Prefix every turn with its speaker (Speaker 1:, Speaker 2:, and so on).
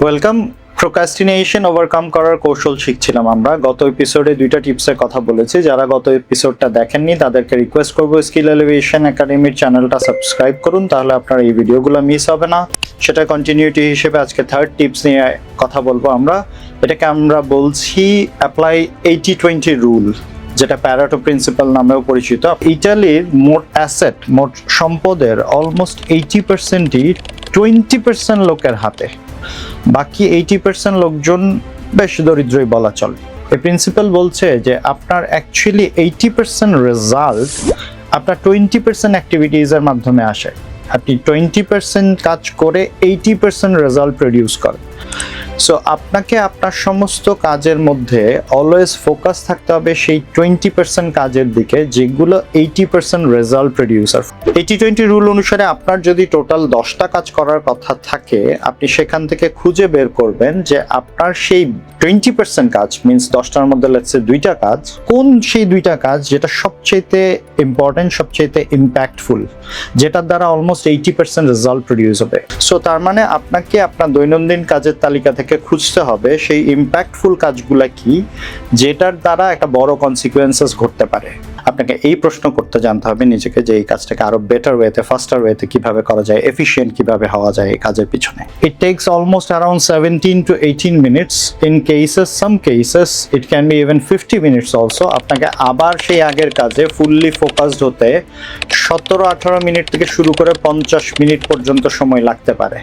Speaker 1: Welcome. Procrastination overcome করার কৌশল শিখছিলাম আমরা। গত এপিসোডে দুইটা টিপসের কথা বলেছি। যারা গত এপিসোডটা দেখেননি তাদেরকে রিকোয়েস্ট করব স্কিল এলিভেশন একাডেমির চ্যানেলটা সাবস্ক্রাইব করুন, তাহলে আপনার এই ভিডিওগুলো মিস হবে না। সেটা কন্টিনিউটি হিসেবে আজকে থার্ড টিপস নিয়ে কথা বলবো আমরা। এটাকে আমরা বলছি অ্যাপ্লাই 80-20 রুল, যেটা প্যারেটো প্রিন্সিপাল নামেও পরিচিত। ইটালির মোট অ্যাসেট, মোট সম্পদের অলমোস্ট 80%ই 20% লোকের হাতে, বাকি 80% লোকজন বেশ দরিদ্রই বলা চলে। এই প্রিন্সিপাল বলছে যে আপনার অ্যাকচুয়ালি 80% রেজাল্ট আপনার 20% অ্যাক্টিভিটিজের মাধ্যমে আসে। আপনি 20% কাজ করে 80% রেজাল্ট প্রডিউস করেন। সো আপনাকে আপনার সমস্ত কাজের মধ্যে অলওয়েজ ফোকাস থাকতে হবে সেই 20% কাজের দিকে, যেগুলো 80% রেজাল্ট প্রডিউসার। 80-20 রুল অনুসারে আপনার যদি টোটাল 10টা কাজ করার কথা থাকে, আপনি সেখান থেকে খুঁজে বের করবেন যে আপনার সেই 20% কাজ, মিনস 10টার মধ্যে লেটস সে 2টা কাজ, কোন সেই 2টা কাজ যেটা সবচেয়ে ইম্পর্টেন্ট, সবচেয়ে ইম্প্যাক্টফুল, যেটার দ্বারা অলমোস্ট 80% রেজাল্ট প্রডিউস হবে। সো তার মানে আপনাকে আপনার দৈনন্দিন কাজের তালিকা থেকে খুঁজতে হবে সেই ইম্প্যাক্টফুল কাজগুলা কি, যেটার দ্বারা একটা বড় কনসিকুয়েন্সেস ঘটতে পারে। আপনাকে এই প্রশ্ন করতে জানতে হবে নিজেকে যে এই কাজটাকে আরো বেটার ওয়েতে, ফাস্টার ওয়েতে কিভাবে করা যায়, এফিশিয়েন্ট কিভাবে হওয়া যায় এই কাজের পিছনে। ইট tax almost around 17 to 18 minutes. In cases, some cases it can be even 50 minutes also. আপনাকে আবার সেই আগের কাজে ফুললি ফোকাসড হতে 17-18 মিনিট থেকে শুরু করে 50 মিনিট পর্যন্ত সময় লাগতে পারে।